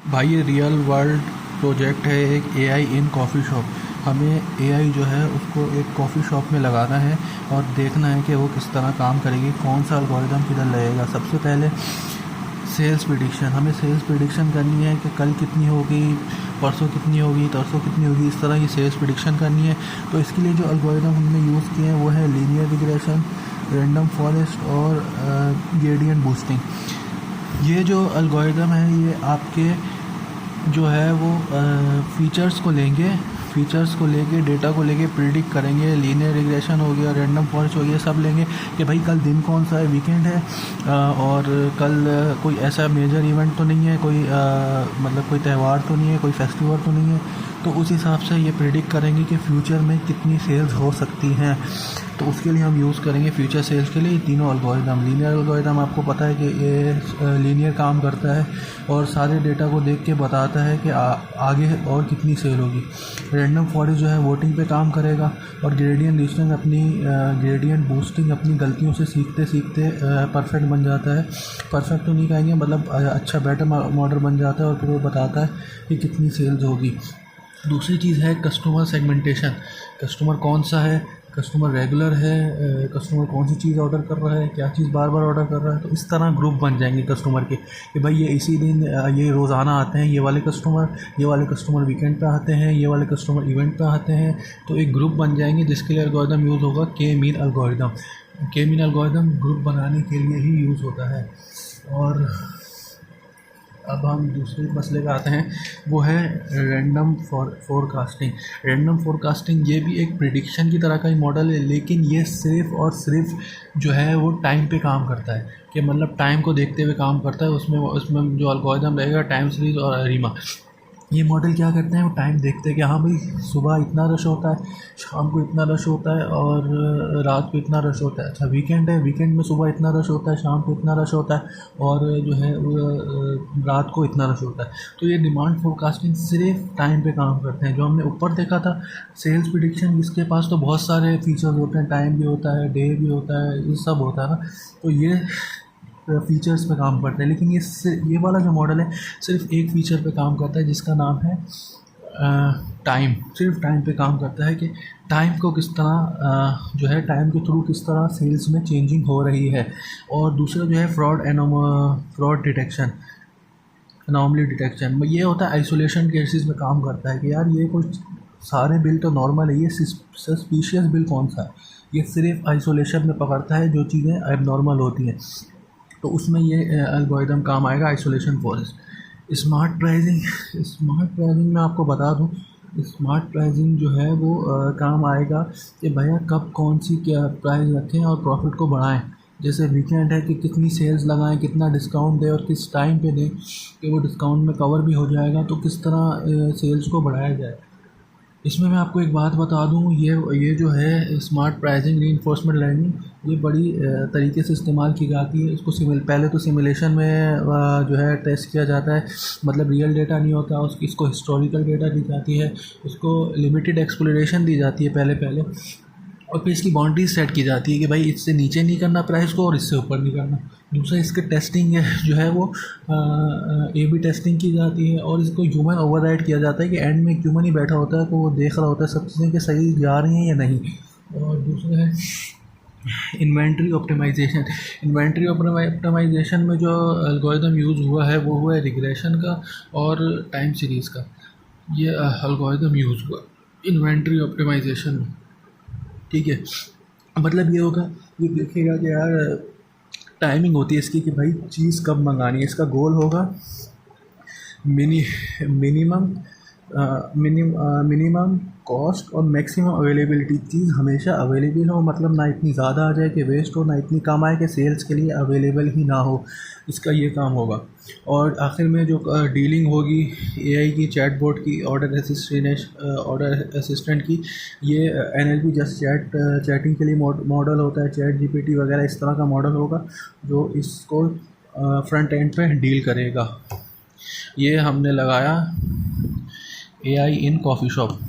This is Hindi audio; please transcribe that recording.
भाई ये रियल वर्ल्ड प्रोजेक्ट है, एक एआई इन कॉफ़ी शॉप। हमें एआई जो है उसको एक कॉफ़ी शॉप में लगाना है और देखना है कि वो किस तरह काम करेगी, कौन सा एल्गोरिदम किधर लगेगा। सबसे पहले सेल्स प्रिडिक्शन, हमें सेल्स प्रिडिक्शन करनी है कि कल कितनी होगी, परसों कितनी होगी, तरसों कितनी होगी, इस तरह की सेल्स प्रिडिक्शन करनी है। तो इसके लिए जो एल्गोरिदम हमने यूज़ किए हैं वो है लीनियर रिग्रेशन, रैंडम फॉरेस्ट और ग्रेडियंट बूस्टिंग। ये जो एल्गोरिदम है ये आपके जो है वो फीचर्स को लेंगे, फीचर्स को लेके, डेटा को लेके प्रिडिक्ट करेंगे। लीनियर रिग्रेशन हो गया, रैंडम फॉरेस्ट हो गया, सब लेंगे कि भाई कल दिन कौन सा है, वीकेंड है और कल कोई ऐसा मेजर इवेंट तो नहीं है, कोई मतलब कोई त्यौहार तो नहीं है, कोई फेस्टिवल तो नहीं है। तो उस हिसाब से ये प्रिडिक्ट करेंगे कि फ्यूचर में कितनी सेल्स हो सकती हैं। तो उसके लिए हम यूज़ करेंगे फ्यूचर सेल्स के लिए ये तीनों एल्गोरिदम। लीनियर एल्गोरिदम आपको पता है कि ये लीनियर काम करता है और सारे डेटा को देख के बताता है कि आगे और कितनी सेल होगी। रैंडम फॉरेस्ट जो है वोटिंग पे काम करेगा और ग्रेडियंट बूस्टिंग अपनी गलतियों से सीखते सीखते परफेक्ट बन जाता है। परफेक्ट तो नहीं कहेंगे, मतलब अच्छा बेटर मॉडल बन जाता है और फिर वो बताता है कि कितनी सेल्स होगी। दूसरी चीज़ है कस्टमर सेगमेंटेशन। कस्टमर कौन सा है, कस्टमर रेगुलर है, कस्टमर कौन सी चीज़ ऑर्डर कर रहा है, क्या चीज़ बार बार ऑर्डर कर रहा है। तो इस तरह ग्रुप बन जाएंगे कस्टमर के कि भाई ये इसी दिन ये रोज़ाना आते हैं, ये वाले कस्टमर वीकेंड पे आते हैं, ये वाले कस्टमर इवेंट पे आते हैं। तो एक ग्रुप बन जाएंगे जिसके लिए एल्गोरिदम यूज़ होगा के मीन एल्गोरिदम। के मीन एल्गोरिदम ग्रुप बनाने के लिए ही यूज़ होता है। और अब हम दूसरे मसले पे आते हैं, वो है रैंडम फोरकास्टिंग। रैंडम फोरकास्टिंग ये भी एक प्रिडिक्शन की तरह का ही मॉडल है, लेकिन ये सिर्फ़ और सिर्फ जो है वो टाइम पे काम करता है कि मतलब टाइम को देखते हुए काम करता है। उसमें जो एल्गोरिदम रहेगा टाइम सीरीज़ और अरीमा, ये मॉडल क्या करते हैं, वो टाइम देखते हैं कि हाँ भाई सुबह इतना रश होता है, शाम को इतना रश होता है और रात को इतना रश होता है। अच्छा वीकेंड है, वीकेंड में सुबह इतना रश होता है, शाम को इतना रश होता है और जो है रात को इतना रश होता है। तो ये डिमांड फोरकास्टिंग सिर्फ टाइम पे काम करते हैं। जो हमने ऊपर देखा था सेल्स प्रिडिक्शन, इसके पास तो बहुत सारे फीचर्स होते हैं, टाइम भी होता है, डे भी होता है, ये सब होता है ना। तो ये फीचर्स पे काम करते हैं, लेकिन ये वाला जो मॉडल है सिर्फ एक फ़ीचर पे काम करता है जिसका नाम है टाइम। सिर्फ टाइम पे काम करता है कि टाइम को किस तरह जो है टाइम के थ्रू किस तरह सेल्स में चेंजिंग हो रही है। और दूसरा जो है फ्रॉड डिटेक्शन, अनोमली डिटेक्शन। ये होता है आइसोलेशन केसेस में काम करता है कि यार ये कुछ सारे बिल तो नॉर्मल है, ये सस्पिशियस बिल कौन सा है। ये सिर्फ आइसोलेशन में पकड़ता है जो चीज़ें एबनॉर्मल होती हैं। तो उसमें ये एल्गोरिदम काम आएगा आइसोलेशन फॉरेस्ट। स्मार्ट प्राइसिंग में आपको बता दूं, स्मार्ट प्राइसिंग जो है वो काम आएगा कि भैया कब कौन सी क्या प्राइस रखें और प्रॉफिट को बढ़ाएं। जैसे वीकेंड है कि कितनी सेल्स लगाएं, कितना डिस्काउंट दें और किस टाइम पे दें कि वो डिस्काउंट में कवर भी हो जाएगा। तो किस तरह सेल्स को बढ़ाया जाए। इसमें मैं आपको एक बात बता दूं, ये जो है स्मार्ट प्राइसिंग रीइंफोर्समेंट लर्निंग, ये बड़ी तरीके से इस्तेमाल की जाती है। इसको पहले तो सिमुलेशन में जो है टेस्ट किया जाता है, मतलब रियल डेटा नहीं होता, इसको हिस्टोरिकल डेटा दी जाती है, इसको लिमिटेड एक्सप्लोरेशन दी जाती है पहले और फिर इसकी बाउंड्रीज सेट की जाती है कि भाई इससे नीचे नहीं करना प्राइस को और इससे ऊपर नहीं करना। दूसरा इसके टेस्टिंग जो है वो A/B टेस्टिंग की जाती है और इसको ह्यूमन ओवरराइड किया जाता है कि एंड में ह्यूमन ही बैठा होता है तो वो देख रहा होता है सब चीज़ें कि सही जा रही हैं या नहीं। और दूसरा है इन्वेंट्री ऑप्टिमाइजेशन। इन्वेंट्री ऑप्टिमाइजेशन में जो एल्गोरिदम यूज़ हुआ है वो हुआ है रिग्रेशन का और टाइम सीरीज़ का। ये एल्गोरिदम यूज़ हुआ इन्वेंट्री ऑप्टिमाइजेशन में, ठीक है। मतलब ये होगा, ये देखेगा कि यार टाइमिंग होती है इसकी कि भाई चीज़ कब मंगानी है। इसका गोल होगा मिनिमम कॉस्ट और मैक्सिमम अवेलेबिलिटी। चीज़ हमेशा अवेलेबल हो, मतलब ना इतनी ज़्यादा आ जाए कि वेस्ट हो, ना इतनी कम आए कि सेल्स के लिए अवेलेबल ही ना हो। इसका ये काम होगा। और आखिर में जो डीलिंग होगी एआई की, चैटबॉट की, ऑर्डर असिस्टेंट की, ये NLP जस्ट चैटिंग के लिए मॉडल होता है, चैट GPT वगैरह इस तरह का मॉडल होगा जो इसको फ्रंट एंड पे डील करेगा। ये हमने लगाया एआई इन कॉफ़ी शॉप।